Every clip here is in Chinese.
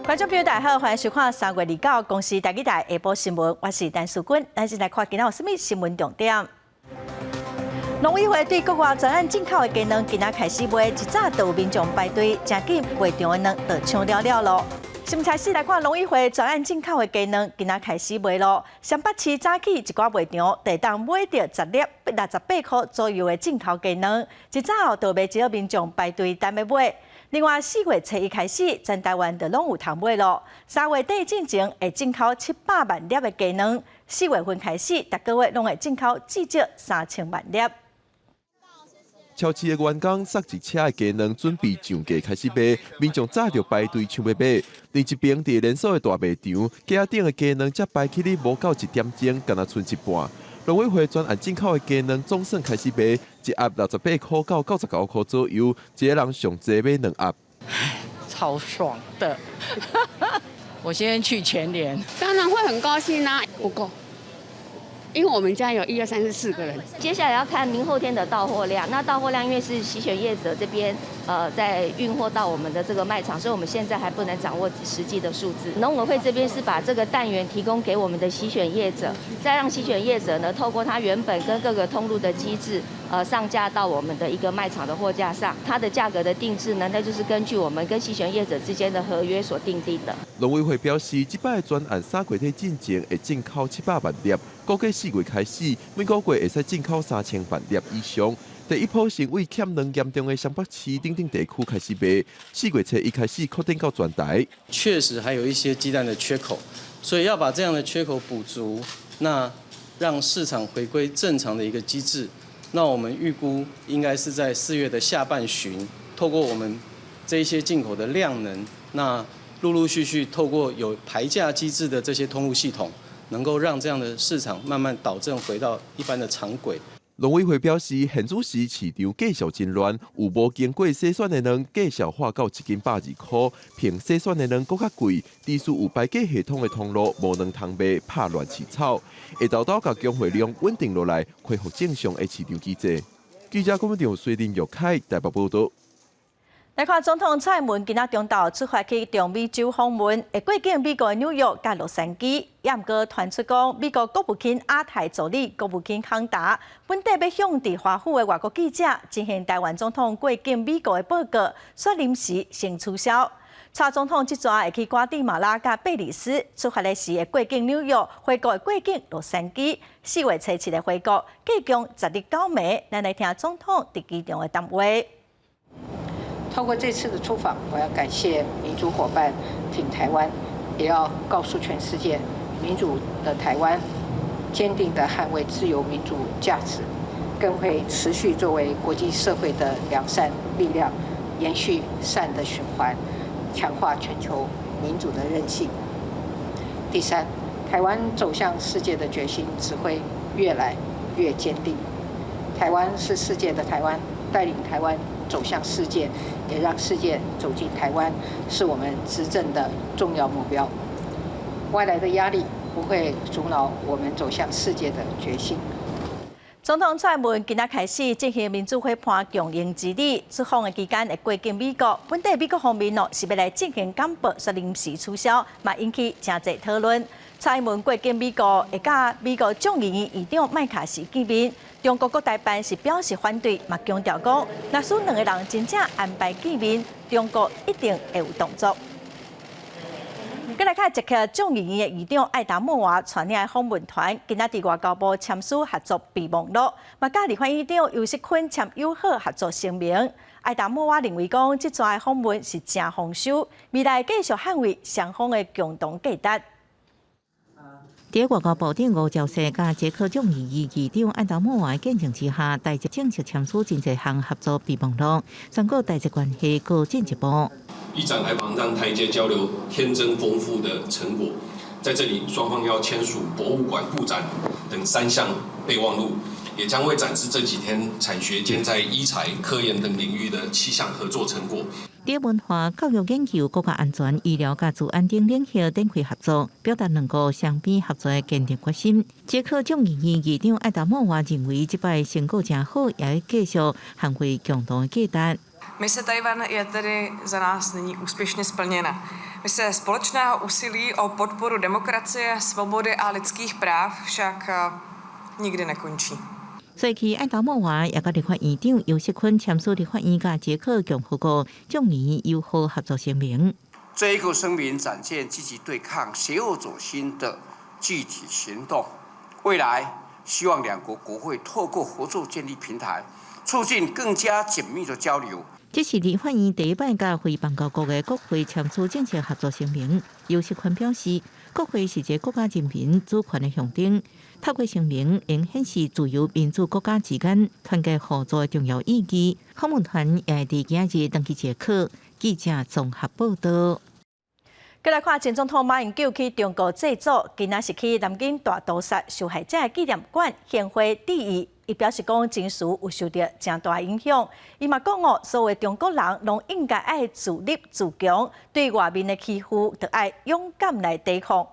观众朋友大家好，欢迎收看3月29公司台语台下晡新闻，我是陈淑君，咱先来看今仔有甚物新闻重点。农委会对国外专案进口的鸡卵今仔开始卖，一早就有民众排队，真紧卖场的卵就抢了了咯。新闻开始来看农委会专案进口的鸡卵今仔开始卖咯。上北市早起一寡卖场地当买到10粒68块左右的进口鸡卵，一早就卖一个民众排队等要买。另外，4月初1开始，全台湾就拢有通买咯。3月底进前会进口700万粒的鸡卵，4月份开始，逐个月拢会进口至少3000万粒。超市的员工塞一车的鸡卵，准备上架开始卖，民众早就排队抢要买。另一边，伫连锁的大卖场，架顶的鸡卵才排起哩无到1点钟，敢若剩一半。农委会专案进口的鸡卵总算开始卖，一盒68块到99块左右，一个人上济买2盒。超爽的！我今天去全联，当然会很高兴啊，不够。因为我们家有1、2、3、4个人，接下来要看明后天的到货量。那到货量因为是洗选业者这边在运货到我们的这个卖场，所以我们现在还不能掌握实际的数字。农委会这边是把这个蛋源提供给我们的洗选业者，再让洗选业者呢透过他原本跟各个通路的机制上架到我们的一个卖场的货架上。它的价格的定制呢，那就是根据我们跟洗选业者之间的合约所订定的。农委会表示，这摆的专案3月底进前会进口700万粒。估计4月开始，每个月会使进口3000万粒以上。第一波是为欠卵严重的湘北市等地区开始卖，4月初1开始扩展到全台。确实还有一些鸡蛋的缺口，所以要把这样的缺口补足，那让市场回归正常的一个机制。那我们预估应该是在4月的下半旬，透过我们这一些进口的量能，那陆陆续续透过有排价机制的这些通路系统。能够让这样的市场慢慢导正回到一般的常轨。农委会表示，现主时市场继续真乱，有无经过洗选的卵继续化到1斤120块，凭洗选的卵搁较贵，地区有排价系统的通路无卵通卖，拍乱饲草，会豆豆甲供货量稳定落来，恢复正常的市场机制。记者郭文长、水林玉凯台北报道。来看总统蔡英文今仔中昼出发去中美洲访问，会过境美国的纽约甲洛杉矶。也毋过传出讲，美国国务卿亚太助理国务卿康达本地要向伫华府的外国记者进行台湾总统过境美国的报告，说临时先取消。蔡总统即阵会去瓜地马拉甲贝里斯，出发的时会过境纽约，回国会过境洛杉矶。4月初7的回国，计共10日9暝。咱来听总统伫机场的谈话。透过这次的出访，我要感谢民主伙伴挺台湾，也要告诉全世界，民主的台湾坚定地捍卫自由民主价值，更会持续作为国际社会的良善力量，延续善的循环，强化全球民主的韧性。第三，台湾走向世界的决心只会越来越坚定。台湾是世界的台湾，带领台湾走向世界，也让世界走进台湾，是我们执政的重要目标。外来的压力不会阻挠我们走向世界的决心。总统蔡英文今仔开始进行民主会判强硬之礼，出访的期间会过境美国。本地美国方面是要来进行简报，说临时取消，嘛引起真侪讨论。蔡英文过境美国，会甲美国众议院议长麦卡锡见面。中国国台办是表示反对，嘛强调讲，若是2个人真正安排见面，中国一定会有动作。再来看捷克众议院的议长艾达莫娃带领的访问团，今仔伫外交部签署合作备忘录，嘛甲立法院长尤锡坤签友好合作声明。艾达莫娃认为讲，这段访问是正丰收，未来继续捍卫双方的共同价值。在外交部长吴钊燮甲捷克众议院议长艾达莫娃见证之下，台捷正式签署真侪项合作备忘录，宣告台捷关系更进一步。以展开防让台捷交流天真丰富的成果，在这里双方要签署博物馆布展等3项备忘录，也将会展示这几天产学间在医材、科研等领域的7项合作成果。在文化、教育研究、国家安全、医疗甲治安等领域展开合作，表达两国双边合作的坚定决心。捷克众议院议长艾达莫娃认为，这摆成果真好，也要继续捍卫共同的价值。Mise Tajvan je tedy za nás nyní úspěšně splněna. Mise společného úsilí o podporu demokracie, svobody a lidských práv však nikdy nekončí. 随期安达莫华也甲立法院长尤锡坤签署立法院甲捷克共和国众议友好合作声明。这一个声明展现积极对抗邪恶走心的具体行动。未来希望两国国会透过合作建立平台，促进更加紧密的交流。这是立法院第一摆甲非邦交国的国会签署正式合作声明。尤锡坤表示，国会是一个国家人民主权的象征。透过声明，应显示自由民主国家之间团结合作的重要意义。访问团也伫今日登记捷克。记者综合报道。再来看前总统马英九去中国祭祖，今仔是去南京大屠杀受害者纪念馆献花致意。伊表示讲，情绪有受到真大影响。伊嘛讲哦，所有中国人拢应该爱自立自强，对外面的欺负，就爱勇敢来抵抗。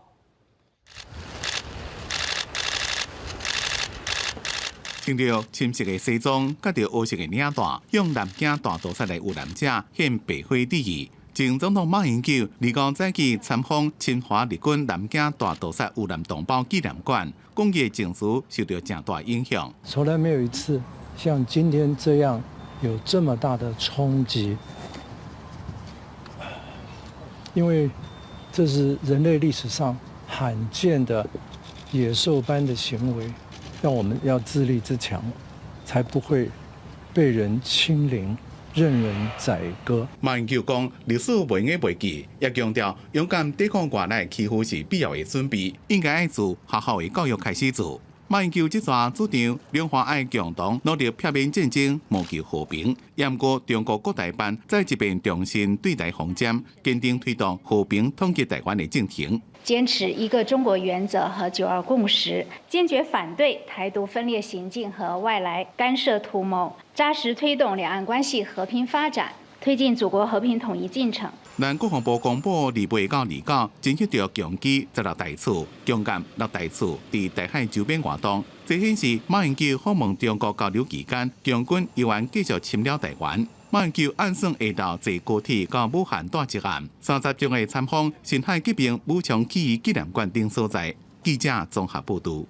穿着深色的西装，甲着黑色的领带，向南京大屠杀的遇难者献白花致意。前总统马英九25早起参访侵华日军南京大屠杀遇难同胞纪念馆，讲伊的情绪受到真大影响。从来没有一次像今天这样有这么大的冲击，因为这是人类历史上罕见的野兽般的行为。让我们要自立自强，才不会被人欺凌、任人宰割。马英九讲，历史袂用袂记，也强调勇敢抵抗外来欺负是必要的准备，应该爱自学校的教育开始做。马英九这段主张，两岸爱共同努力避免战争，谋求和平。也毋过，中国各台办再一遍重新对待方针，坚定推动和平统一台湾的进程。坚持一个中国原则和9·2共识，坚决反对台独分裂行径和外来干涉图谋，扎实推动两岸关系和平发展，推进祖国和平统一进程。咱国防部公布28到29，争取到强击16台次，强舰6台次伫台海周边活动。这显示马英九访问中国交流期间，强军依然继续侵扰台湾。马英九按算下昼坐高铁到武汉大一案，30钟的参访辛亥革命武昌起义纪念馆等所在。记者综合报道。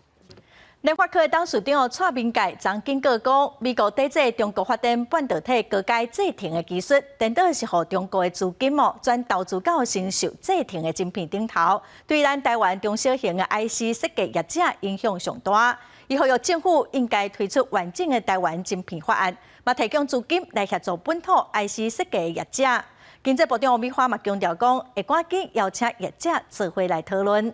联发科董事长蔡明介曾警告讲，美国抵制中国发展半导体高阶制程的技术，颠倒是互中国的资金转投资到成熟制程的晶片顶头，对咱台湾中小型的 IC 设计业者影响上大。伊呼吁政府应该推出完整的台湾晶片法案，嘛提供资金来协助本土 IC 设计的业者。经济部长王美花嘛强调讲，会赶紧邀请业者做伙来讨论。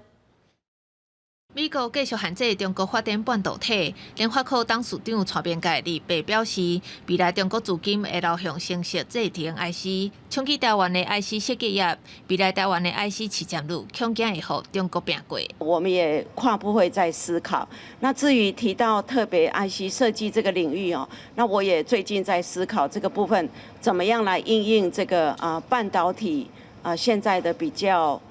美国继续限制中国发展半导体，联发科董事长蔡明介28表示，未来中国资金会流向成熟制程 IC， 冲击台湾的 IC 设计业，未来台湾的 IC 市占率恐惊会和中国拼过。我们也跨部会在思考。那至于提到特别 IC 设计这个领域哦，那我也最近在思考这个部分怎么样来因应这个半导体现在的比较。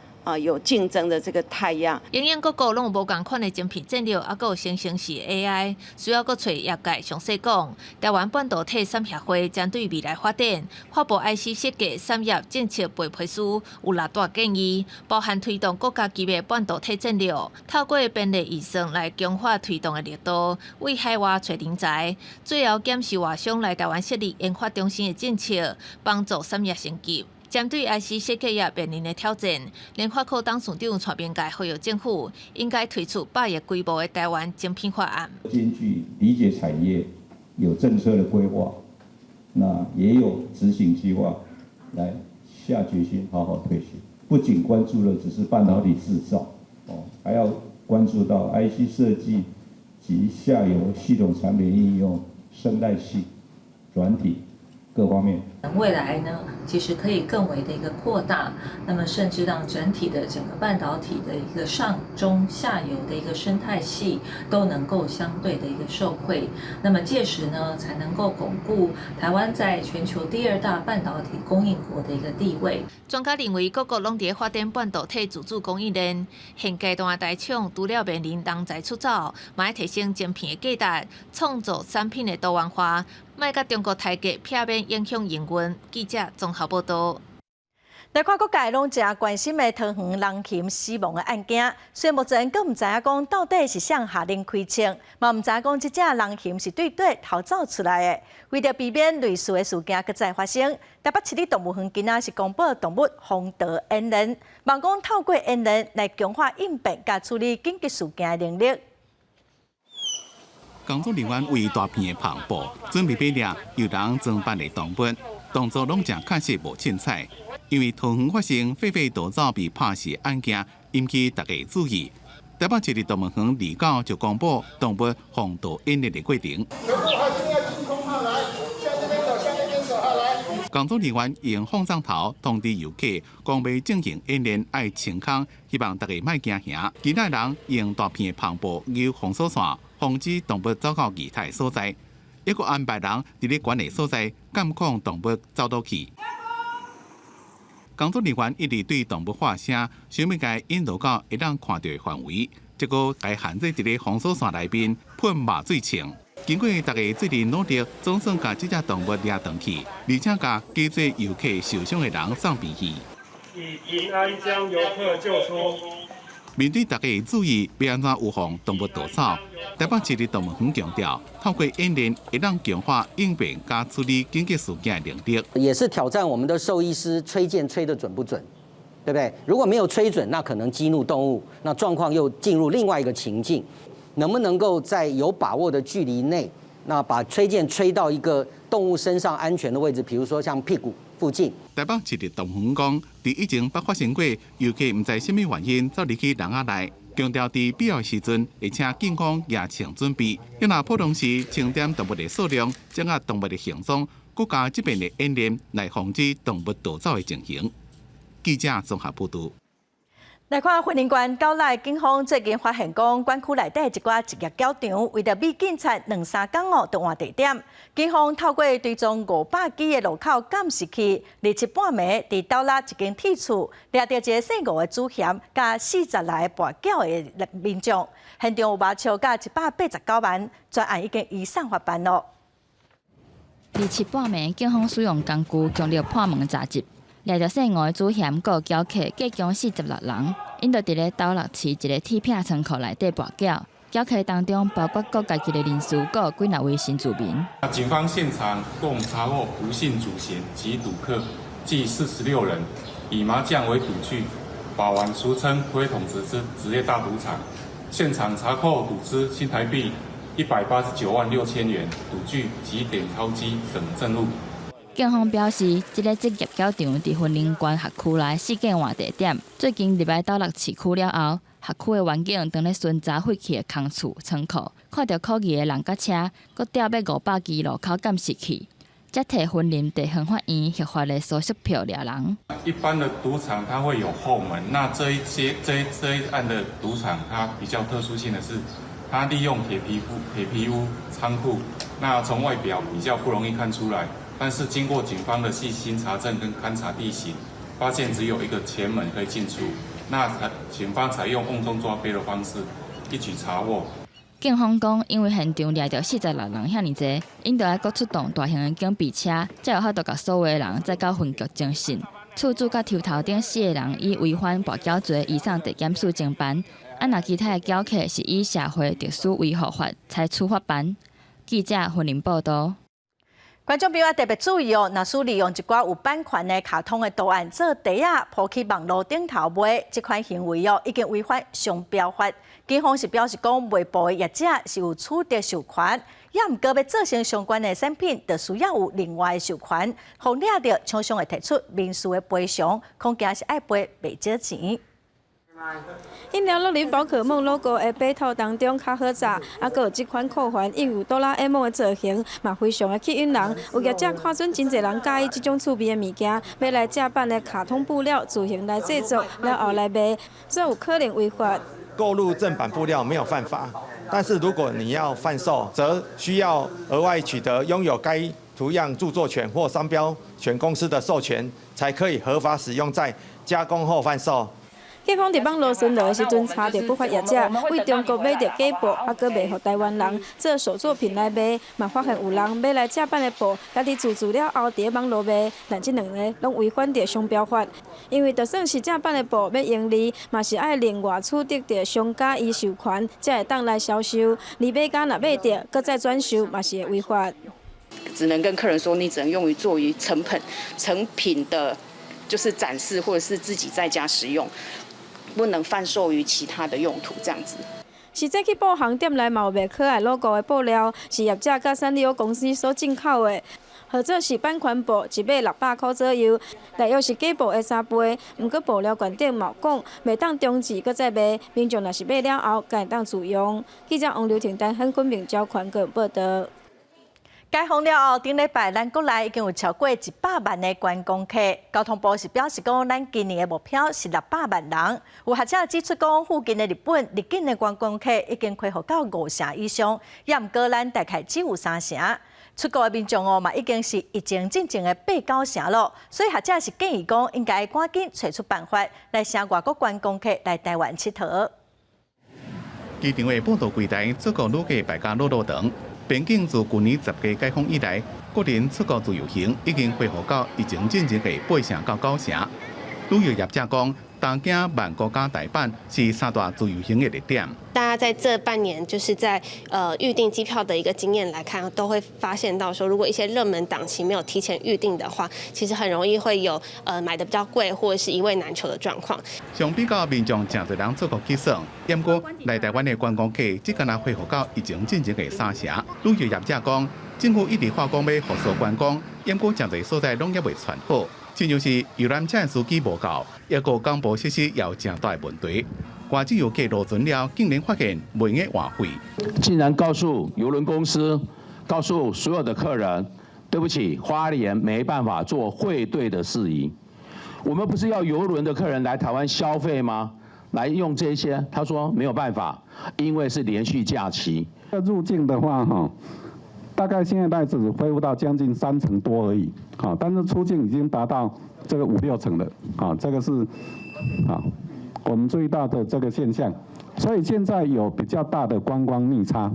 有竞争的这个太阳，营养各国拢有无共款的晶片战略，还有生成式 AI， 需要搁找业界详细讲。台湾半导体产协会针对未来发展，发布 IC 设计产业政策白皮书，有6大建议，包含推动国家级的半导体战略，透过编列预算来强化推动的力度，为海外找人才，最后检视外商来台湾设立研发中心的政策，帮助产业升级。针对 IC 设计业面临的挑战，联发科董事长蔡明介呼吁政府应该推出100亿规模的台湾晶片法案。兼具理解产业，有政策的规划，那也有执行计划，来下决心好好推行。不仅关注的只是半导体制造，还要关注到 IC 设计及下游系统产品应用、生态系、软体各方面。未来呢，其实可以更为的一个扩大，那么甚至让整体的整个半导体的一个上中下游的一个生态系都能够相对的一个受惠，那么届时呢，才能够巩固台湾在全球第2大半导体供应国的一个地位。专家认为，各国拢伫发展半导体自主供应链，现阶段的台厂除了面临人才出走，嘛要提升晶片的价值，创造产品的多元化，莫甲中国太价，避免影响营访问。记者综合报道。来看各界拢真关心的桃园人禽死亡的案件，虽然目前阁唔知影讲到底是谁下令开枪，嘛唔知影讲这只人禽是对对逃走出来的。为着避免类似的事件搁再发生，台北市立动物园今仔是公布动物防盗演练，望讲透过演练来强化应变甲处理紧急事件的能力。工作人员为大片的篷布准备备了有人装扮的动物，动作拢正确实无凊彩。因为桃园发生狒狒逃走被拍死案件，引起大家注意。台北市立动物园离岛就公布动物防盗演练的过程。工作人员用风扇头通知游客，讲要进行演练爱清空，希望大家莫惊吓。其他人用大片的篷布绕封锁线，防止动物走到其他所在。抑阁安排人伫咧管理所在监控动物走倒去。工作人员一直对动物发声，想要该引导到会当看到的范围，结果该限制伫咧封锁线内面喷麻醉枪。经过大家最近努力，总算把这只动物抓回去，而且把几多游客受伤的人送回去。以平安将游客救出。面对大家的注意，要安怎预防动物逃走？台北市立动物园强调，透过演练，会让强化应变加处理紧急事件的能力。也是挑战我们的兽医师吹箭吹得准不准，对不对？如果没有吹准，那可能激怒动物，那状况又进入另外一个情境。能不能够在有把握的距离内，那把吹箭吹到一个动物身上安全的位置，比如说像屁股附近。台北市立动物园讲，伫疫情发生过，游客唔知什么原因走入去人仔内，强调伫必要时阵会请警方也请准备，要若普通时清点动物的数量，掌握动物的行踪，国家这边的演练来防止动物逃走的情形。记者综合报道。来看云林县九内警方最近发现，讲管区内底一寡职业教场，为着避警察2-3天后就换地点，警方透过追踪500基的路口监视器，日7半暝伫斗内一间铁厝，抓到一个姓吴的主嫌，甲40来跋筊的民众，现场有麻笑甲189万，专案已经移送法办咯。日7半暝，警方使用工具强力破门查缉。掠着姓吴的主嫌，佮撬客计共46人，因就伫咧斗六市一个铁片仓库内底跋筊。撬客当中包括各家己的人士，佮几若位新住民。警方现场共查获吴姓主嫌及赌客计46人，以麻将为赌具，把玩俗称推统职业大赌场。现场查扣赌资新台币189万6千元，赌具及点钞机等证物。警方表示，这个职业教场伫云林县辖区内4间换地点。最近入来斗六市区了后，辖区的员警当咧巡查废弃的空厝、仓库，看到可疑的人甲车，佮调要500基路口监视器，才摕云林地方法院核发的搜索票抓人。一般的赌场它会有后门，那这一案的赌场它比较特殊性的是，它利用铁皮屋仓库，那从外表比较不容易看出来。但是经过警方的细心查证跟勘察地形，发现只有一个前门可以进出，那警方采用瓮中抓鳖的方式一举查获。警方讲，因为现场掠着46人遐尼济，因就要搁出动大型的警备车，才有法度甲所有的人再到分局侦讯。厝主甲头头顶4个人以违反跋筊罪移送地检署侦办，若其他的搅客是以社会特殊维护法采处法办。记者云林报道。观众朋友特别注意哦，若是利用一寡有版权的卡通的图案做地啊，铺去网络顶头卖，这款行为哦已经违反商标法。警方是表示讲，卖部的业者是有取得授权，也毋过要做成相关的产品，就需要有另外的授权，互掠到厂商会提出民事的赔偿，恐惊是爱赔袂少钱。饮料乐林宝可梦 logo 的背套当中较好查，还佫有这款扣环印有哆啦 A 梦的造型，嘛非常的吸引人。有业者看准真侪人介意这种趣味的物件，要来正版的卡通布料自行来制作，然后来卖，所以有可能违法。购入正版布料没有犯法，但是如果你要贩售，则需要额外取得拥有该图样著作权或商标权公司的授权，才可以合法使用在加工后贩售。警方伫网络巡逻的时阵，查到不法业者为中国买着假布，搁卖予台湾人做手作品来卖，嘛发现有人买来正版的布，家己自制了后伫网络卖，但这两个拢违反着商标法。因为就算是正版的布要盈利，嘛是爱另外取得着商家伊授权，才会当来销售。而买家若买着，搁再转售，嘛是会违法。只能跟客人说，你只能用于作为成品的，就是展示或者是自己在家使用。不能贩售于其他的用途，这样子。实际去布行店内嘛有卖可爱 logo 的布料，是业者甲产油公司所进口的。或者是版权布，一买600块左右，内又是假布的3倍。毋过布料馆顶嘛讲，袂当中止，搁再卖。民众若是买了后，敢会当自用。记者王刘婷、陈汉坤明交款个报道。解封了后，顶礼拜咱国内已经有超过100万的观光客。交通部是表示讲，咱今年的目标是600万人。有学者指出讲，附近的日本入境的观光客已经恢复到5成以上，也毋过咱大概只有3成。出国的民众嘛已经是疫情进前的8、9成咯。所以学者是建议讲，应该赶紧找出办法来请外国观光客来台湾佚佗。机场的报道柜台出国旅客排甲路长。边境自去年10月解封以来，个人出国自由行已经恢复到疫情进前的8成到9成。旅游业者讲，东京万国家代办是3大自由行的热点。大家在这半年，就是在预订机票的一个经验来看，都会发现到说，如果一些热门档期没有提前预定的话，其实很容易会有买的比较贵，或者是一位难求的状况。相比较民众真侪人出国去耍，不过来台湾的观光客只敢若恢复到疫情进前的3成。旅游业者讲，政府一直话讲要复苏观光，不过真侪所在拢也未传好。亲像是游览车的司机无够，也个广播设施也有正大的问题。外籍游客落船了，竟然发现袂用话费，竟然告诉邮轮公司，告诉所有的客人，对不起，花莲没办法做汇兑的事宜。我们不是要邮轮的客人来台湾消费吗？来用这些，他说没有办法，因为是连续假期。入境的话，大概现在只恢复到将近3成多而已，但是出境已经达到这个5、6成了，这个是我们注意到的这个现象，所以现在有比较大的观光逆差。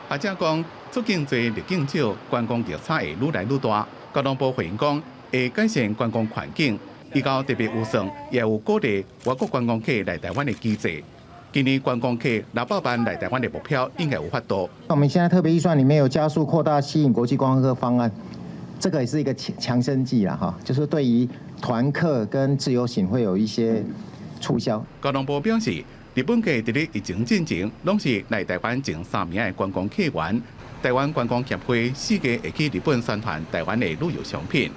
学者讲，出境多入境少，观光逆差会愈来愈大。交通部回应讲，会改善观光环境，以及特别预算也有鼓励外国观光客来台湾的机制。今年观光客600万来台湾的目标应该有法度。我们现在特别预算里面有加速扩大吸引国际观光客方案，这个也是一个强身剂啦哈，就是对于团客跟自由行会有一些促销。交通部表示，日本客伫咧疫情进前，拢是来台湾前3名的观光客源。台湾观光协会4月会去日本宣传台湾的旅游商品。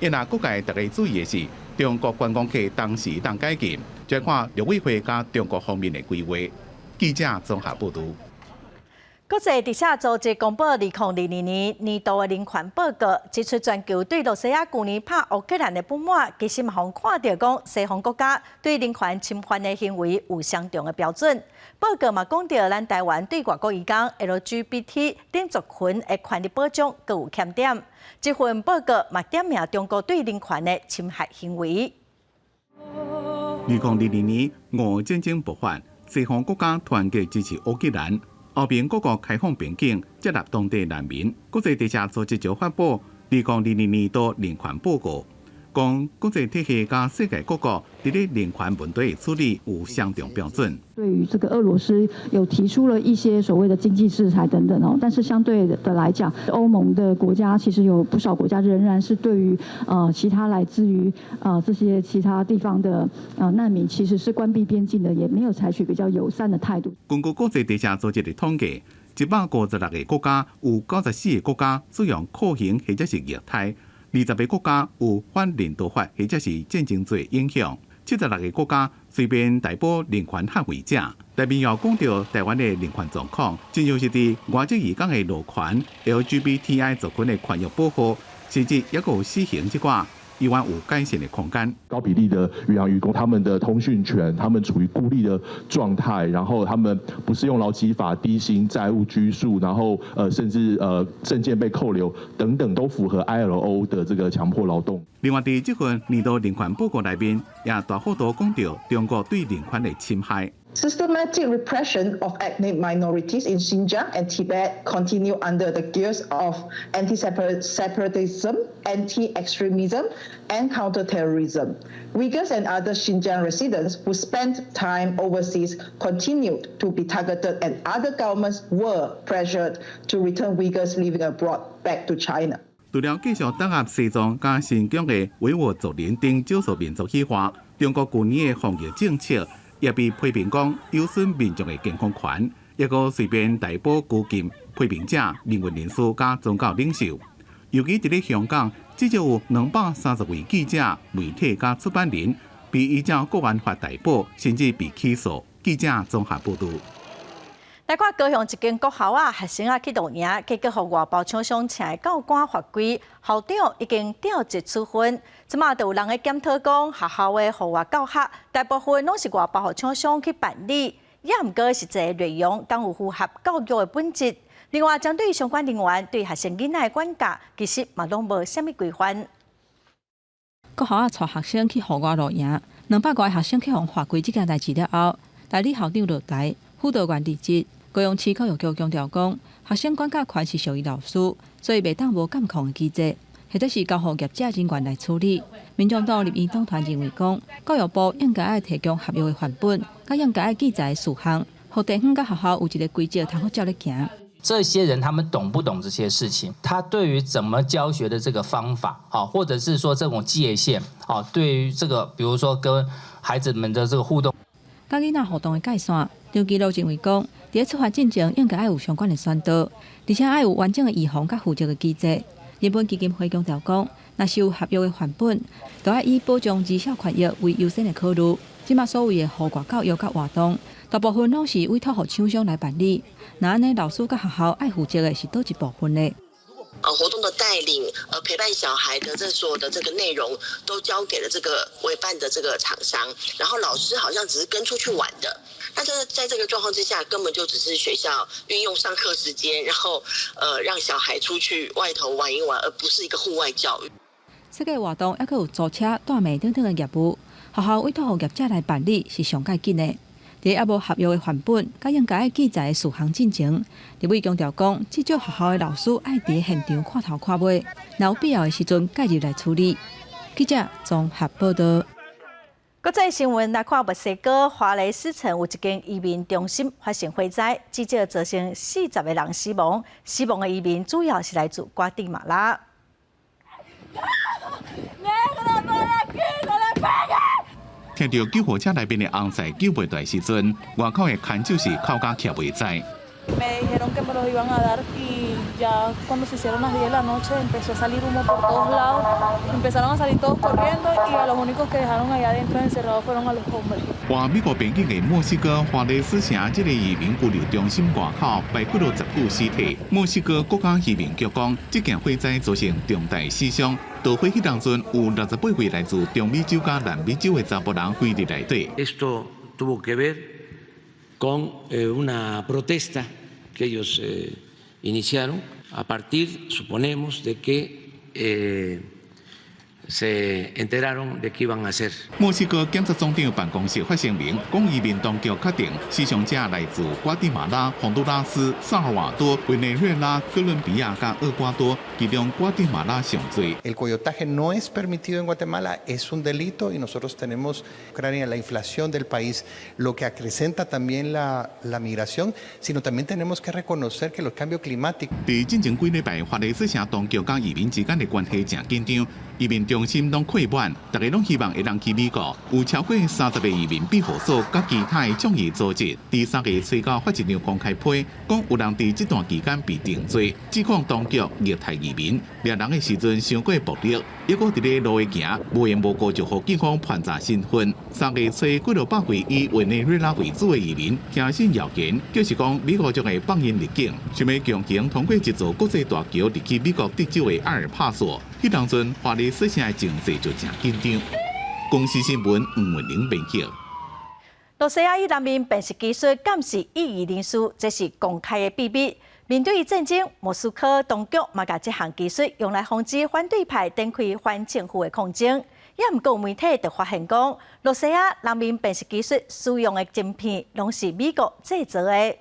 因若各界大家注意的是，中国观光客当时当解禁。再看陆委会加中国方面的规划。记者综合报道。国际地下组织公布2022年年度的人权报告，指出全球对罗西亚去年拍乌克兰的不满，其实嘛，互看到讲西方国家对人权侵犯的行为有相同的标准。报告嘛讲到，咱台湾对外国移工 LGBT 等族群的权利保障各有欠点。这份报告嘛点名中国对人权的侵害行为。2022年，俄战争爆发，西方国家团结支持乌克兰，后边各国开放边境，接纳当地难民。国际地下组织就发布2022年度人权报告，讲国际体系加世界各国伫咧人权问题的处理有相同标准。对于这个俄罗斯有提出了一些所谓的经济制裁等等哦，但是相对的来讲，欧盟的国家其实有不少国家仍然是对于其他来自于这些其他地方的难民，其实是关闭边境的，也没有采取比较友善的态度。根据国际地下组织的统计，156个国家有94个国家使用酷刑或者是虐待，20个国家有反人道法或者是战争罪影响。76个国家随便逮捕人权捍卫者，内面又讲到台湾的人权状况，真像是伫外籍移工的劳权、LGBTI 族群的权益保护，甚至也有死刑这挂依然有改善的空间。高比例的远洋渔工，他们的通讯权，他们处于孤立的状态，然后他们不适用劳基法、低薪、债务拘束，然后甚至证件被扣留等等，都符合 ILO 的这个强迫劳动。另外，在这份年度人权报告内面，也大幅度讲到中国对人权的侵害。Systematic repression of ethnic minorities in Xinjiang and Tibet continue under the guise of anti-separatism, anti-extremism, and counter-terrorism. Uyghurs and other Xinjiang residents who spent time overseas continued to be targeted, and other governments were pressured to return Uyghurs living abroad back to China. 除了继续打压西藏加新疆的维吾尔族人等少数民族计划，中国去年的防疫政策也被批评讲有损民众的健康权，也个随便逮捕拘禁批评者、人权人士加宗教领袖。尤其伫咧香港，至少有230位记者、媒体加出版人被依照国安法逮捕，甚至被起诉。记者综合报道。来看高雄一间国校学生去录影，结果互外包厂商请的教官罚规，校长已经调职处分。即马就有人在检讨讲，学校的户外教学大部分拢是外包厂商去办理，也毋过实际内容敢有符合教育的本质。另外，针对相关人员对学生囡仔的管教，其实嘛拢无虾米规范。国校带学生去户外录影，200多个学生去互罚规这件代志了后，代理校长落台。辅导员离职，高雄市教育局强调讲，学生管教权是属于老师，所以袂当无监控的机制，或者是交予业者人员来处理。民众党立院党团认为讲，教育部应该要提供合约的范本，甲应该要记载的事项，互地方甲学校有一个规则，通好照咧行。这些人他们懂不懂这些事情？他对于怎么教学的这个方法，或者是说这种界限，对于这个，比如说跟孩子们的这个互动。甲囡仔互动的界线，张基禄认为讲，伫出发进前应该要有相关的宣导，而且要有完整的预防甲负责的机制。日本基金会强调讲，若是有合约的范本，就要以保障儿少权益为优先的考虑。即马所谓的户外教育甲活动，大部分拢是委托予厂商来办理。那安尼，老师甲学校爱负责的是倒一部分呢？活动的带领，陪伴小孩的所有的这个内容，都交给了这个委办的这个厂商，然后老师好像只是跟出去玩的。那在这个状况之下，根本就只是学校运用上课时间，然后让小孩出去外头玩一玩，而不是一个户外教育。设计活动还有租车、带卖等等的业务，学校委托业者来办理是上界紧的。伫还无合约的范本，甲应该记载的事项进程，立委强调讲，至少学校的老师爱伫现场看头看尾，若有必要的时阵介入来处理。记者综合报道。国际新闻来看，墨西哥华雷斯城有一间移民中心发生火灾，至少造成40个人死亡。死亡的移民主要是来自瓜地马拉。听到救护车内面的红色救袂大时阵，外口的牵手是靠甲徛袂在。Me dijeron que me los iban a dar y ya cuando se hicieron las 10 de la noche empezó a salir humo por todos lados, empezaron a salir todos corriendo y a los únicos que dejaron allá adentro encerrados fueron a los hombres. 华美国边境的墨西哥华雷斯城这个移民拘留中心外口摆放了10具尸体。墨西哥国家移民局讲，这件火灾造成重大死伤。导火迄当阵有68位来自中美洲加南美洲的查甫人飞入内底。Esto tuvo que ver con una protesta que ellos iniciaron a partir, suponemos, de que se enteraron de que iban a hacer. 墨西哥检察总长办公室发声明，讲移民当局确定死伤者来自瓜地马拉、洪都拉斯、萨尔瓦多、委内瑞拉、哥伦比亚加厄瓜多，其中瓜地马拉上罪。El coyotaje no es permitido en Guatemala, es un delito y nosotros tenemos Ucrania la inflación del país, lo que acrecenta también la migración, sino también tenemos que reconocer que los cambios climáticos. 在进前几礼拜，华雷斯城当局甲移民之间的关系正紧张。移民中心拢溃满，大家拢希望会当去美国。有超过30个移民庇护所甲其他的创意组织，第3个催告发一张公开批，讲有人在这段期间被定罪，指控当局虐待移民，掠人的时阵伤过暴力，抑搁伫咧路的行，无缘无故就互警方判查身份。3个催几落百位以委内瑞拉为主的移民，听信谣言，就是讲美国将会放因入境，想要强行通过一座国际大桥入去美国德州的阿尔帕索。迄当阵华丽水城的情势就真紧张。公司新闻黄文玲编辑。罗西亚以人民辨识技术监视异议人数，这是公开的秘密。面对战争，莫斯科当局嘛把这项技术用来防止反对派展开反政府的抗争。也毋过媒体就发现讲，罗西亚人民辨识技术使用的晶片，拢是美国制造的。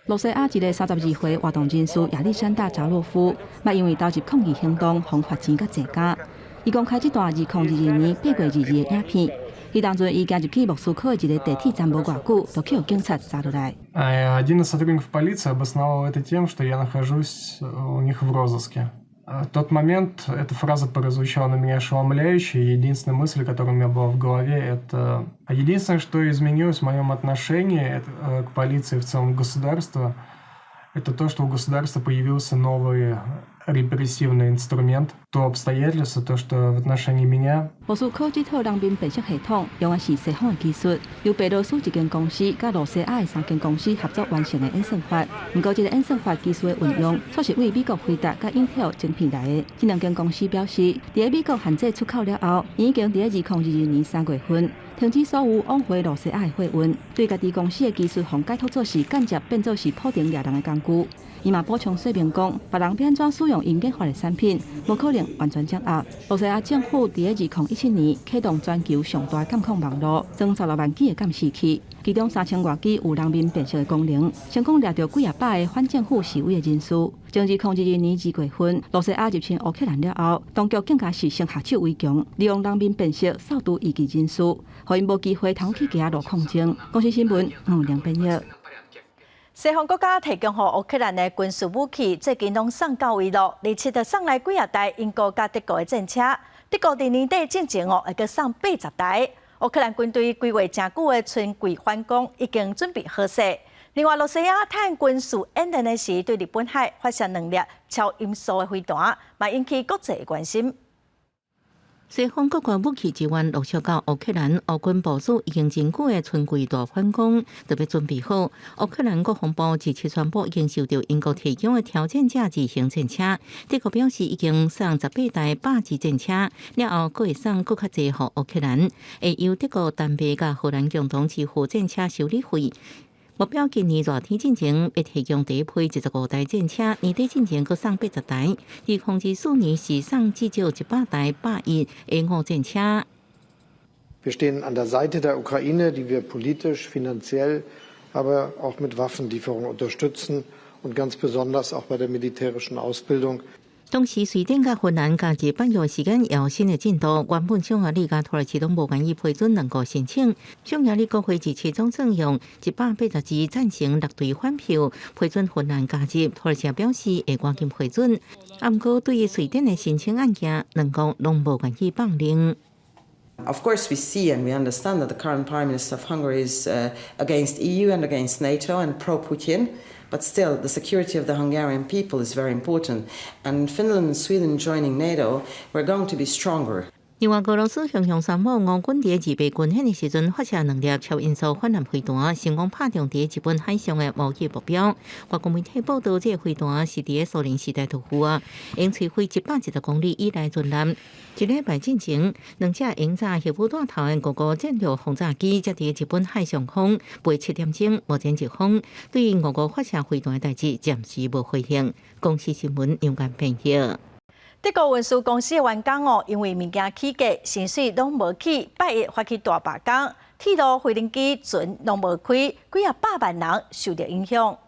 罗西亚一个32岁活动人士亚历山大·扎洛夫，嘛因为投入抗议行动，互罚钱甲坐监。伊公开这段2022年8月2日的影片。伊当阵伊行入去莫斯科的一个地铁站无偌久，就去有警察抓落来。Один из сотрудников полиции обосновал это тем, что я нахожусь у них в розыске. В тот момент эта фраза прозвучала на меня ошеломляюще, и единственная мысль, которая у меня была в голове, это... Единственное, что изменилось в моем отношении к полиции в целом государства, это то, что у государства появился новый репрессивный инструмент, то обстоятельство, то, что в отношении меня. 莫斯科这套人民辨识系统用的是西方的技术，由白罗斯一间公司甲罗西亚的3间公司合作完成的演算法。不过，这个演算法技术的运用，却是为美国辉达甲英特尔晶片来的。这2间公司表示，在美国限制出口了后，已经在2022年3月份停止所有往回罗西亚的货运，对家己公司的技术互解脱做是间接变做是普丁掠人的工具。伊嘛补充说明讲，别人要安怎使用因研发的产品，无可能完全掌握。罗西亚政府在2017年启动全球上大监控网络，装16万基的监视器，其中3000多基有人民辨识的功能，成功掠到几啊百个反政府示威的人士。从2022年2月份，罗西亚入侵乌克兰了后，当局更加是先下手为强，利用人民辨识扫除异己人士，让因无机会通去加入抗争。公司新闻黄亮编译。西方国家提供予乌克兰的军事武器，最近拢送到位咯，而且就送来几啊台英国甲德国的战车。德国伫年底进前会阁送80台。乌克兰军队规划真久的春季反攻已经准备好势。另外，罗西亚探军事演练的时，对日本海发射2粒超音速的飞弹，嘛引起国际的关心。西方各国武器支援陆续到乌克兰，乌军部署已经真久的春季大反攻特别准备好。乌克兰国防部日前宣布，已经收到英国提供的挑战者自行战车。德国表示，已经送18台8级战车，了后佫会送佫较济予乌克兰，会由德国、丹麦甲荷兰共同支付战车修理费。目标今年热天进前会提供第一批15台战车，年底进前佫送80台。2024年是送至少100台8亿A5战车。Wir stehen an der Seite der Ukraine, die wir politisch, finanziell, aber auch mit Waffenlieferungen unterstützen und ganz besonders auch bei der militärischen Ausbildung. 当时，瑞典甲芬兰加至8月时间也有新的进度。原本匈牙利甲土耳其都无愿意批准2个申请。匈牙利国会日前总算用180支赞成6队反票批准芬兰加入，土耳其表示会赶紧批准。不过，对于瑞典的申请案件，2国拢无愿意放零。Of course, we see and we understand that the current Prime Minister of Hungary is against EU and against NATO and pro-Putin. But still, the security of the Hungarian people is very important. And Finland and Sweden joining NATO, we're going to be stronger. 另外，俄罗斯向宣布，俄军在自备军演的时阵发射2粒超音速反舰飞弹，成功拍中在日本海上的某个目标。外国媒体报道，这飞弹是在苏联时代突破啊，用吹飞110公里以内巡览。1礼拜进前，2架营炸核武弹头的俄国战略轰炸机，才在日本海上空飞7点钟，目前日方对俄国发射飞弹的代志暂时无回应。公司新闻杨干编译。德国运输公司的员工因为物件起价，薪水拢无起，8月发起大罢工，铁路、飞轮机船拢无开，几啊100万人受到影响。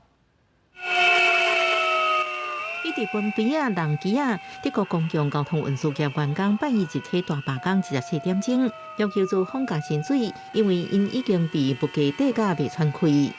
日本边啊、人机啊，德国公共交通运输业员工8月集体大罢工14点钟，要求做放假薪水，因为因已经被物价跌价未喘气。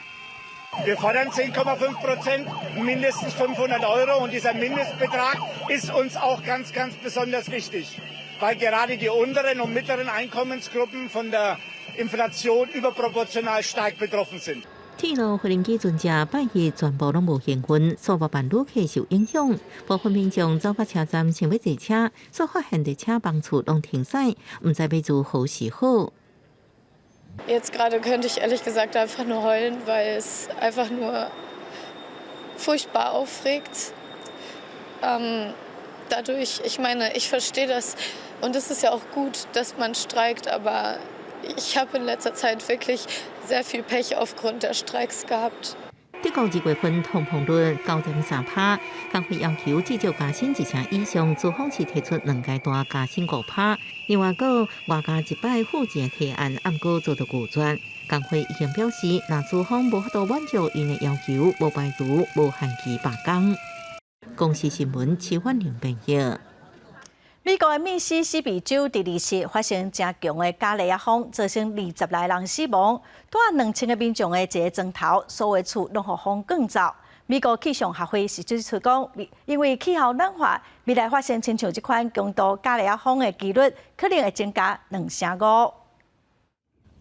Wir fordern 10,5%, mindestens 500 € und dieser Mindestbetrag ist uns auch ganz, ganz besonders wichtig, weil gerade die unteren und mittleren Einkommensgruppen von der Inflation überproportional stark betroffen sind. 铁路、飞轮机船只8月全部拢无营运，数百万旅客受影响。部分民众走到车站想要坐车，所发现的车帮处拢停驶，唔知要如何是好。Jetzt gerade könnte ich ehrlich gesagt einfach nur heulen, weil es einfach nur furchtbar aufregt. dadurch, ich meine, ich verstehe das und es ist ja auch gut, dass man streikt, aber ich habe in letzter Zeit wirklich sehr viel Pech aufgrund der Streiks gehabt. 德國2月份通膨率9.3%，工會要求至少加薪1成以上，資方是提出2階段加薪5%。另外，個外加100附件提案，暗過做到拒絕。工會已經表示，若資方無法度滿足因的要求，無排除無限期罷工。公視新聞徐婉玲報道。美國的密西西比州第2次發生真強的加利亞風，造成20來人死亡，多2000個民眾的一個磚頭，所有厝攏予風捲走。美國氣象學會是指出講，因為氣候暖化，未來發生親像這款強度加利亞風的幾率，可能會增加2成5。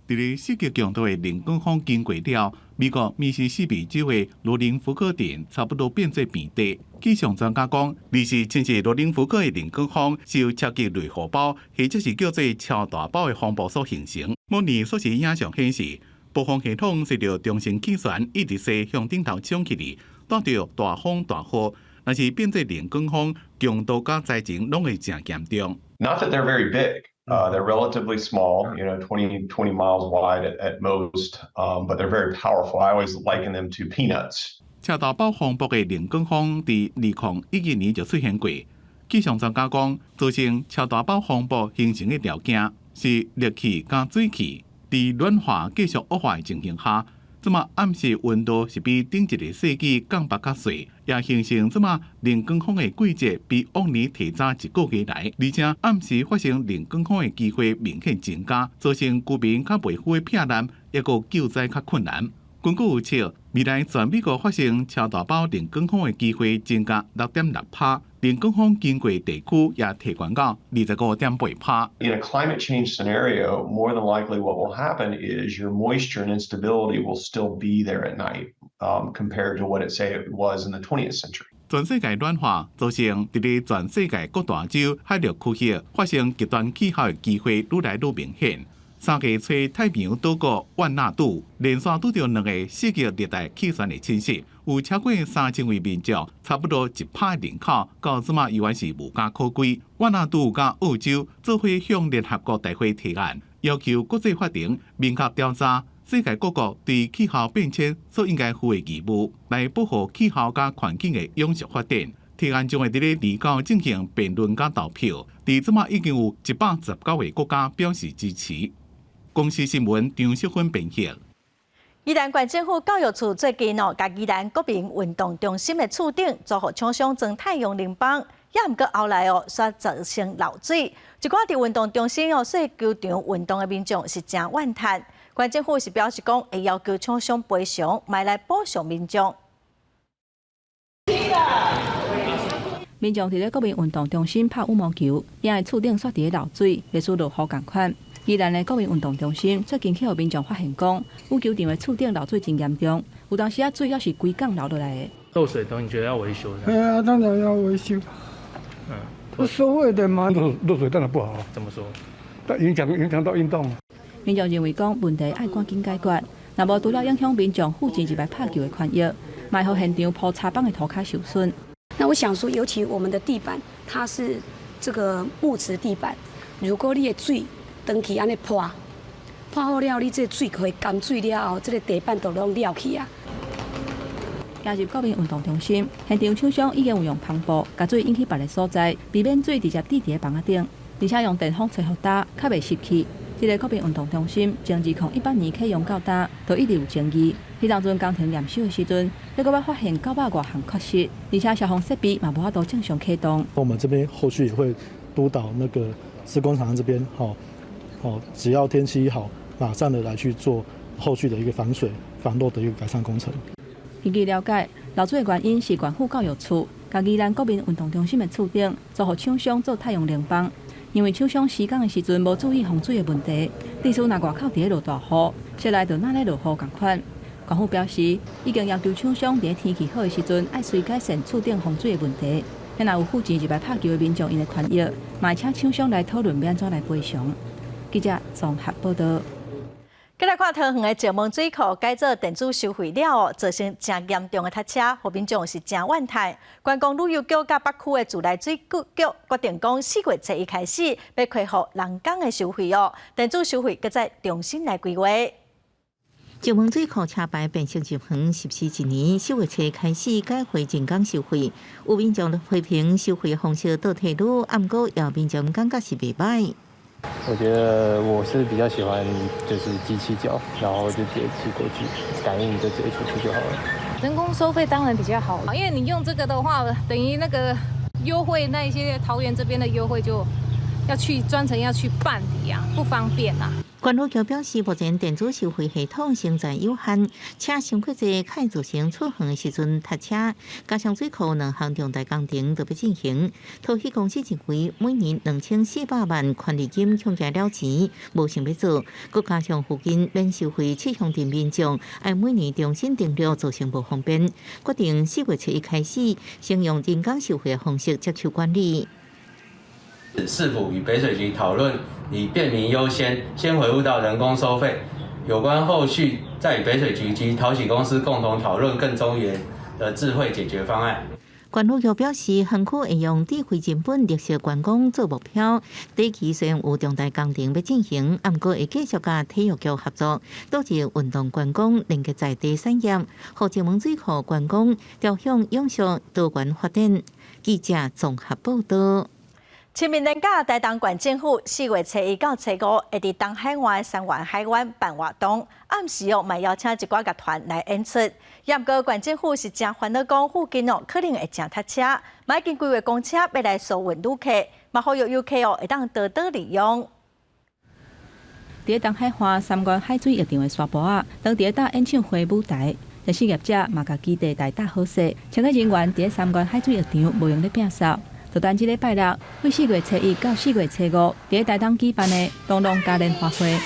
在世界強度的冷捲風經過了美國密西西比州的羅林福克鎮，差不多變做平地。氣象專家講，這是親自羅林福克的冷捲風受超級雷雨包，或者是叫做超大包的風暴所形成。模擬所示影像顯示，暴風系統隨着中心氣旋一直西向頂頭衝起嚟，帶着大風大雨，但是變做冷捲風，強度甲災情攏會真嚴重。Not that they're very big. They're relatively small, 20 miles wide at most, but they're very powerful. I always liken them to peanuts. 超大暴風暴嘅冷捲風喺2011年就出現過。氣象專家講，造成超大暴風暴形成嘅條件是熱氣加水氣喺暖化繼續惡化嘅情形下，這麼暗時溫度是比頂一個世紀降白較細，也形成這麼冷捲風嘅季節比往年提早1個月來，而且暗時發生冷捲風嘅機會明顯增加，造成居民較袂赴嘅避難，抑個救災較困難。根據預測，未來全美國發生超大暴冷捲風嘅機會增加6.6%，冷捲風經過地區也提高到25.8%。In a climate change scenario, more than likely what will happen is your moisture and instability will still be there at night, compared to what it was in the 20th century. 全世界暖化造成喺全世界各大洲海陸區域發生極端氣候嘅機會愈來愈明顯。3月初太平洋島國萬納度連續拄到2個世紀熱帶氣旋嘅侵襲，有超過3000位民眾，差不多1%人口，到這麼依然是無家可歸。萬納度甲澳洲做伙向聯合國大會提案，要求國際法庭明確調查世界各國對氣候變遷所應該負嘅義務，來保護氣候甲環境嘅永續發展。提案將會喺2號進行辯論甲投票，至這麼已經有119個國家表示支持。公視新聞張淑芬編輯。宜蘭縣政府教育處最近甲宜蘭國民運動中心的厝頂做互廠商裝太陽能板，也毋過後來煞造成漏水。一寡佇運動中心說球場運動的民眾是真怨嘆。縣政府是表示講會要求廠商賠償，買來補償民眾。民眾佇咧國民運動中心拍羽毛球，因為厝頂煞佇咧漏水，類似落雨共款。宜蘭的國民運動中心最近去互民眾發現講，羽球場的厝頂漏水真嚴重，有當時水也是規港流落來的。漏水等你覺得要維修？對啊，當然要維修。不收費的嘛。漏水當然不好。怎麼說？但影響到運動。民眾認為講問題愛趕緊解決，若無除了影響民眾附近一擺拍球的權益，賣互現場鋪擦幫的塗骹受損。那我想說，尤其我們的地板，它是這個木質地板，如果你的水長期安尼破好了，你這水可以乾水了後，這個地板都攏了去啊。加入國民運動中心，現場廠商已經有用篷布把水引去別個所在，避免水直接滴在房仔頂，而且用電風吹互打，較袂濕氣。這個國民運動中心從2018年啟用到今，都一直有爭議。迄當陣工程驗收的時陣，結果發現900多項缺失，而且消防設備嘛無法度正常啟動。我們這邊後續也會督導那個施工廠這邊，只要天氣好，馬上的來去做後續的一個防水防漏的一個改善工程。據了解，漏水的原因是縣府教育處甲宜蘭國民運動中心的厝頂做互廠商做太陽能板。因為廠商施工的時陣無注意防水的問題，例如若外口佇咧落大雨，室內就哪咧落雨共款。縣府表示，已經要求廠商佇天氣好的時陣，愛隨改善厝頂防水的問題。若有附近一擺拍球的民眾因的權益，嘛請廠商來討論要怎來賠償。記者綜合報道。今来看桃园的石门水库改做电子收费了造成真严重的塞车，和民众是真怨叹。观光旅游局甲北区的自来水局决定讲4月1日开始要恢复人工的收费哦，电子收费搁再重新来规划。石门水库车牌变成入园14年，4月1日开始改回人工收费，有民众批评收费方式倒退路，不过也有民众感觉是袂歹。我觉得我是比较喜欢就是机器缴，然后就直接骑过去，感应就直接出去就好了。人工收费当然比较好，因为你用这个的话，等于那个优惠那一些桃园这边的优惠就要去专程要去办理啊，不方便啊。关路局表示，目前电子收费系统承载有限，车伤过济，可造成出园的时阵塞车。加上水库2项重大工程都要进行，桃园公司认为每年2400万权利金抢价了钱，无想要做。佮加上附近免收费7项店民众，要每年重新登录造成不方便，决定4月7日开始，先用人工收费的方式接手管理。是否与北水局讨论以便民优先，先回复到人工收费？有关后续再与北水局及桃喜公司共同讨论更周延的智慧解决方案。关路局表示，园区会用智慧成本绿色观光做目标。第一期虽然有重大工程要进行，不过会继续甲体育局合作，导致运动观光连接在地产业，和石门水库观光朝向永续多元发展。记者综合报道。清明连假，台东县政府4月初1到初5会伫东海湾、三湾海湾办活动，暗时嘛邀请一寡乐团来演出。也不过县政府是真烦恼，讲附近可能会真塞车，嘛已经规划公车要来疏运旅客，嘛呼吁游客会当多多利用。伫东海湾三湾海水浴场的沙坡啊，当伫搭演唱会舞台，但是业者嘛甲基地大大好势，请个人员伫三湾海水浴场无用咧摒扫。就等即礼拜六，为4月初1到4月初5，伫台东举办的东龙嘉年华会，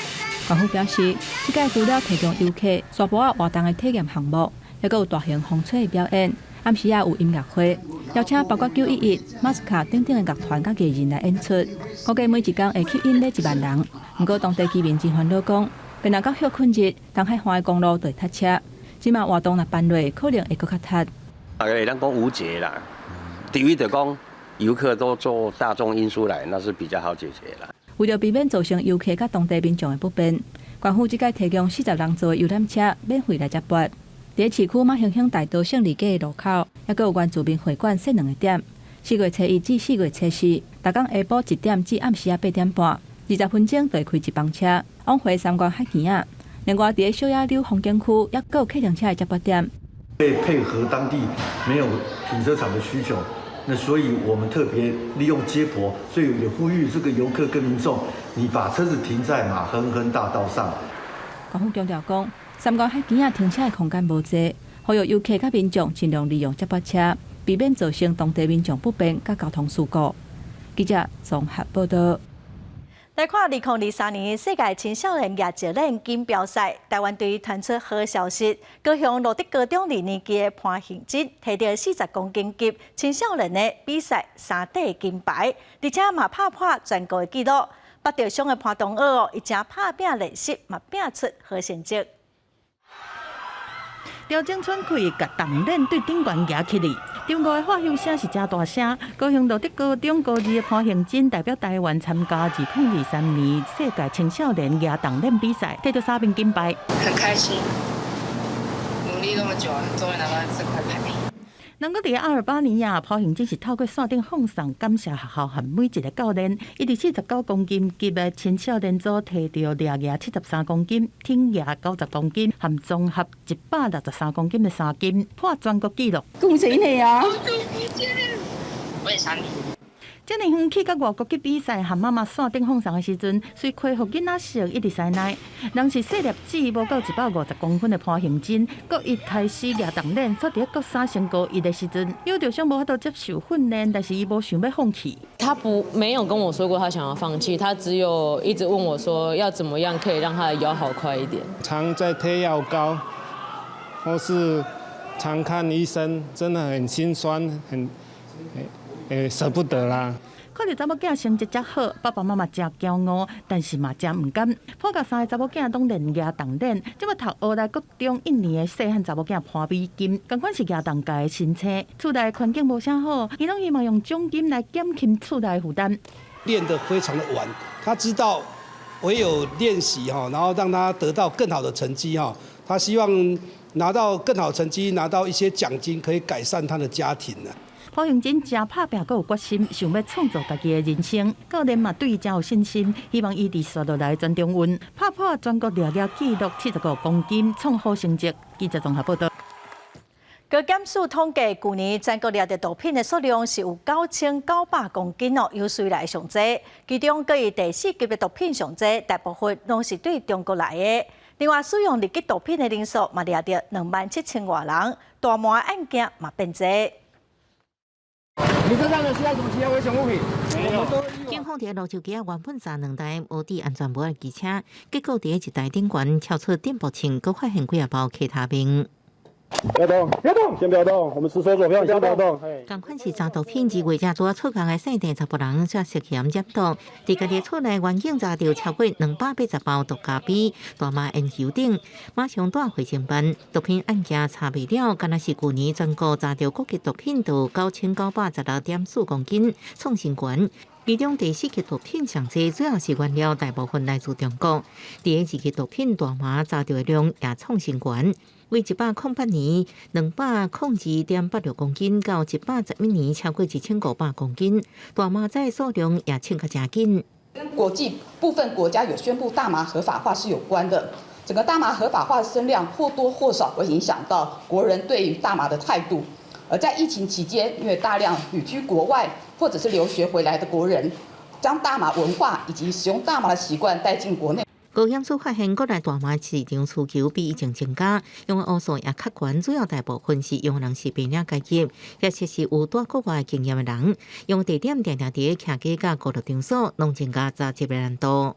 官府表示，即届除了提供游客沙坡活动的体验项目，还有大型风吹的表演，暗时也有音乐会，邀请包括911、马斯卡等等的乐团甲艺人来演出，估计每一天会吸引了1万人。不过当地居民真烦恼讲，便若到休困日，东海湾的公路就会塞车，即马活动若办落，可能会搁较塞。大概咱讲无节啦，第一就讲。游客都坐大众运输来，那是比较好解决啦。为了避免造成游客甲当地民众的不便，官府即届提供40人座的游览车免费来接驳。伫市区马行乡大道胜利街的路口，也搁有原住民会馆设2个点。4月初1至4月初4，逐天下晡1点至暗时8点半，20分钟就会开一班车往回三观海墘仔。另外，伫小野柳风景区，也搁有客运车的接驳点。为配合当地没有停车场的需求。那所以我们特别利用接驳，所以也呼吁这个游客跟民众，你把车子停在马亨亨大道上。官府强调讲，三观海墘仔停车的空间无济，呼吁游客甲民众尽量利用接驳车，避免造成当地民众不便甲交通事故。记者综合报道。来看2023年世界青少年亚节链锦标赛，台湾队传出好消息，高雄罗德高中2年级的潘幸吉摕到40公斤级青少年的比赛3块金牌，而且嘛拍破全国的纪录。北调乡的潘东二伊正拍拼练习，嘛拼出好成绩。调整喘气，甲动链对顶悬举起哩。场外的发响声是真大声。高雄罗德高中高2的潘幸珍代表台湾参加2023年世界青少年亚动链比赛，摕到3面金牌。很开心，努力那么久，终于拿到这块牌。能够伫28年呀，潘幸珍是透过线顶放送，感谢学校和每一个教练。伊伫49公斤级的青少年组摕到掠73公斤、挺掠90公斤，和综合163公斤的3金，破全国纪录。恭喜你啊！我也想你。这年远去甲外国去比赛，和妈妈线顶放送的时阵，虽恢复囡仔色一直塞奶，仍是细粒子无到150公分的潘幸珍，搁一开始掠动链，煞伫国3升高1的时阵，有着想无法度接受训练，但是伊无想要放弃。他没有跟我说过他想要放弃，他只有一直问我说要怎么样可以让他的腰好快一点。常在贴药膏，或是常看医生，真的很心酸，很舍不得啦。看到查某囝成绩遮好，爸爸妈妈真骄傲，但是嘛真唔甘。普甲3个查某囝拢连牙动练，即要读欧大国中1年的细汉查某囝潘美金，同款是牙动界的新星。厝内环境无啥好，伊拢希望用奖金来减轻厝内负担。练得非常的晚，他知道唯有练习哈，然后让他得到更好的成绩哈。他希望拿到更好成绩，拿到一些奖金，可以改善他的家庭呢。朴雄真真拍拼，阁有决心，想要创造家己的人生。个人嘛对伊真有信心，希望伊伫刷落来全中运，拍破全国掠记录75公斤，创好成绩。记者综合报道。高检署统计，去年全国掠到毒品的数量是有9900公斤哦，有史以来上侪。其中，各以第4级的毒品上侪，大部分拢是对中国来的。另外，使用立即毒品的人数嘛掠到27000多人，大麻案件嘛变多。你身上有需要什么其他危险物品？警方伫路州街原本查2台无伫安全无的机车，结果伫一台顶悬跳出电步枪，佮发现几啊包其他兵。不要动，不要动，先不要动，我们持手左票，先不要动。同款是查毒品及伪假做出工的姓郑查甫人，则涉嫌染毒。伫家己厝内原警查到超过280包毒咖啡、大麻烟油等，马上带回侦办。毒品案件查未了，敢若是去年全国查到国际毒品有9916.4公斤，创新高。其中第4级毒品上侪，主要是原料大部分来自中国。第2级毒品大麻查到的量也创新高，为108年202.86公斤到111年超过1500公斤，大麻在数量也升个真紧。跟国际部分国家有宣布大麻合法化是有关的。整个大麻合法化的声量或多或少会影响到国人对于大麻的态度。而在疫情期间，因为大量旅居国外或者是留学回来的国人，将大麻文化以及使用大麻的习惯带进国内。高检署发现，国内大麻市场需求比以前增加，用的乌数也较悬，主要大部分是用人是白领阶级，也是有在国外经验的人，用地点定伫徛街甲高速场所，拢增加查缉的难度。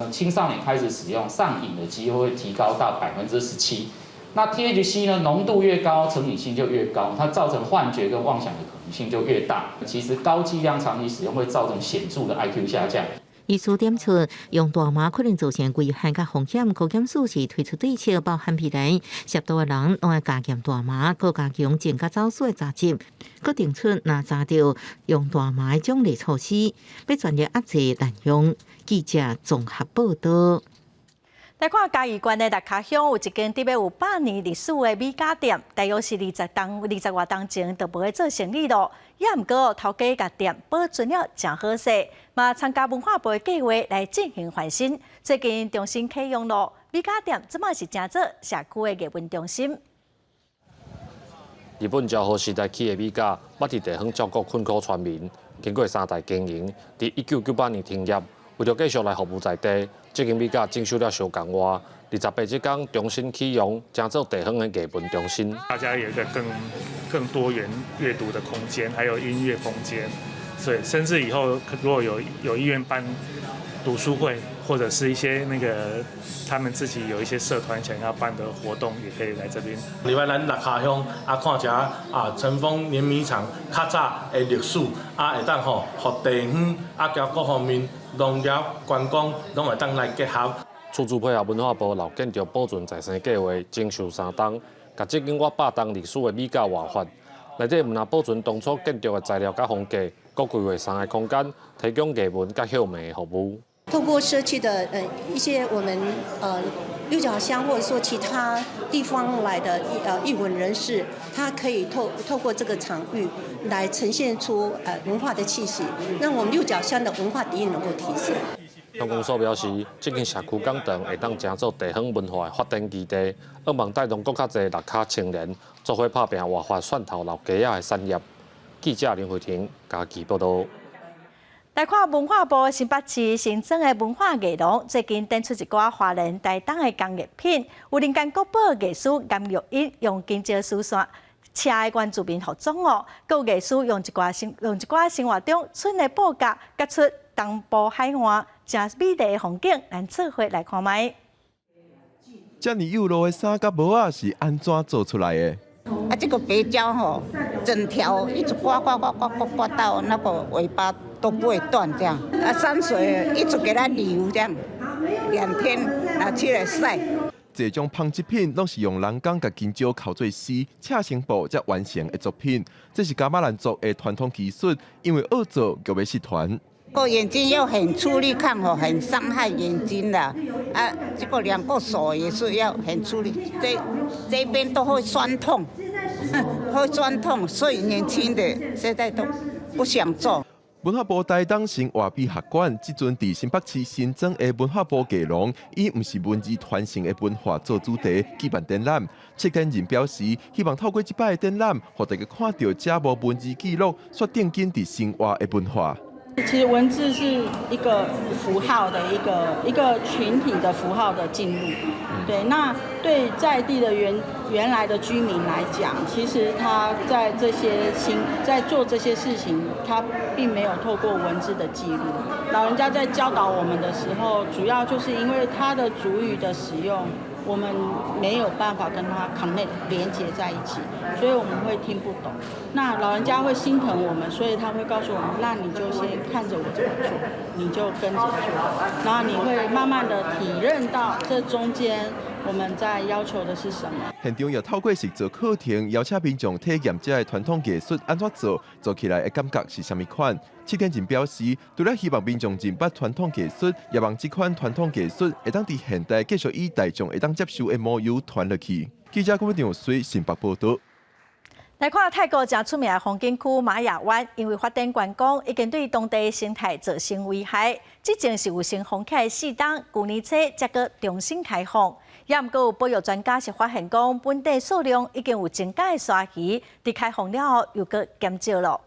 青少年开始使用上瘾的机会提高到17%。那 THC 呢，浓度越高，成瘾性就越高，它造成幻觉跟妄想的可能性就越大。其实高剂量长期使用会造成显著的 IQ 下降。医师点出，用大麻可能造成危害甲风险。高检署是推出对策，包含未来涉毒的人拢要加检大麻，佮加强证甲走私的查缉，佮定出若查到用大麻的奖励措施，要全力压制滥用。记者综合报道。来看嘉义县的六卡乡有一间伫要有100年历史的米家店，大约是20多年前就无咧做生意咯。也毋过头家甲店保存了真好势，嘛参加文化部的计划来进行翻新。最近重新启用咯，米家店即卖是正做社区的艺文中心。日本昭和时代起的米家，捌伫地方照顾困苦村民，经过3代经营，伫1998年停业。为了继续来服务在地，这间米家整修了小港外，28这天重新启用，将做地方的艺文中心。大家有一个更多元阅读的空间，还有音乐空间，所以甚至以后如果有意愿办读书会，或者是一些他们自己有一些社团想要办的活动，也可以来这边。另外，咱六卡乡看一尘封碾米厂较早的历史会当互地方加各方面农业、观光拢会当来结合。厝主配合文化部老建筑保存再生计划，征收3档，甲这间100档历史的米家活化。内底毋但保存当初建筑的材料甲风格，阁规划3个空间，提供艺文甲休眠的服务。透过社区的一些我们六甲乡或者说其他地方来的艺文人士，他可以透过这个场域来呈现出文化的气息，让我们六甲乡的文化底蕴能够提升。乡公所表示，这间社区讲堂会当成做地方文化的发展基地，希望带动更较侪六卡青年做伙打拼活化蒜头老街仔的产业。记者林慧婷嘉义报道。来看文化部新北市新增的文化艺廊，最近展出一寡华人台东的工艺品，有林间国宝艺术颜玉英用金蕉丝线车的原住民服装哦，有艺术用一寡生活中村的布甲，夹出东部海岸真美丽的风景，咱做伙来看卖。遮尔优柔的衫甲帽仔是安怎做出来的？这个白胶吼，整条一直刮到那个尾巴都不会断这样。山水一直给它流这样，2天拿起来晒。这种纺织品拢是用人工甲金蕉扣做丝、扯成布才完成的作品。这是噶玛兰族的传统技术，因为恶做就要失传。个眼睛要很出力看吼，很伤害眼睛的。这个2个手也是要很出力，这边都会酸痛，会酸痛，所以年轻的现在都不想做。文化部台东省华美学馆，即阵伫新北市新增的文化部艺廊，以毋是文字传承的文化做主题举办展览。策展人表示，希望透过这摆的展览，让大家看到这无文字记录所定根伫生活的文化。其实文字是一个符号的一个群体的符号的进入，对，那对在地的原来的居民来讲，其实他在做这些事情，他并没有透过文字的记录。老人家在教导我们的时候，主要就是因为他的族语的使用，我们没有办法跟他 connect 连接在一起，所以我们会听不懂。那老人家会心疼我们，所以他会告诉我们，那你就先看着我怎么做，你就跟着做，然后你会慢慢的体认到这中间我们在要求的是什么。现场也透过实作课程，邀请民众体验这个传统艺术安怎做起来的感觉是什么款。策展人表示，除了希望民众认捌传统艺术，也望这款传统艺术会当伫现代继续以大众会当接受的模样传落去。记者郭文良随新北报道。来看泰国正出名的风景区玛雅湾，因为发展观光，已经对当地生态造成危害。之前是有先封起来4档，去年初才阁重新开放。也毋过有保育专家是发现讲，本地数量已经有增加的鲨鱼，伫开放了后又阁减少了。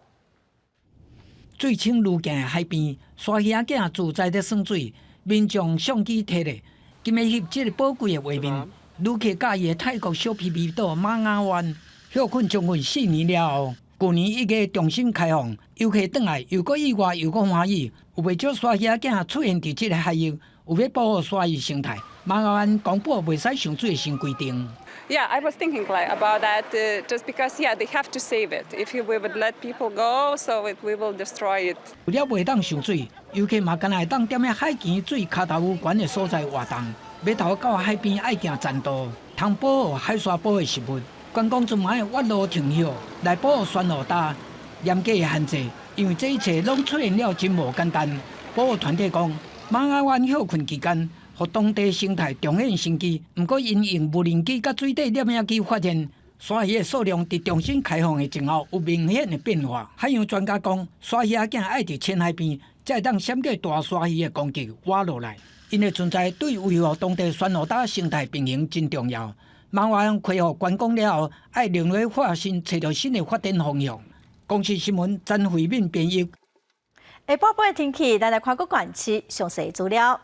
水清如镜的海边，鲨鱼仔自在在耍水，民众相机摕咧，今日翕这个宝贵的画面。旅客介意的泰国小皮皮岛玛雅湾。休困将近4年了后，去年1月重新开放，游客转来又搁意外又搁欢喜。有不少鲨鱼仔出现伫这个海域，有要保护鲨鱼生态，玛雅湾公布袂使上水的新规定。Yeah, I was thinking about that just because, they have to save it. If we would let people go, so we will destroy it. 为了袂当上水，游客嘛敢若会当踮咧海墘水骹头有悬的所在活动，码头到海边爱行栈道，通保护海沙保的食物。观光船嘛要挖路停歇，来保护船路搭，严格的限制，因为这一切拢出现了真无简单。保护团体讲，玛雅湾休困期间，互当地生态重现生机。不过因用无人机甲水底摄影机发现，鲨鱼的数量伫重新开放的前后有明显的变化。海洋专家讲，鲨鱼仔爱伫浅海边，才会当闪过大鲨鱼的攻击挖落来。因的存在对维护当地船路搭生态平衡真重要。玛雅湾恢复观光了后，爱另类化新，找到新的发展方向。公视新闻詹慧敏编译。下晡的天气，咱来看各县市详细资料。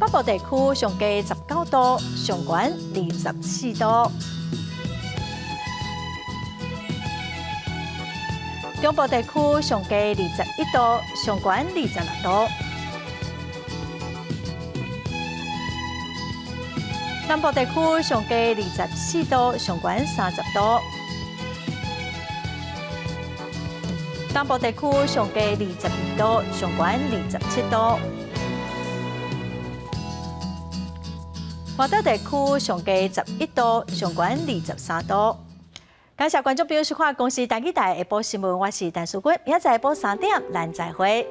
北部地区上低19度，上悬24度；中部地区上低21度，上悬26度；南部地区上低24度，上悬30度；东部地区上低22度，上悬27度；华岛地区上低11度，上悬23度。感谢观众朋友收看《公视台语台下晡新闻》，我是陈淑君，明仔载下晡3点，咱再会。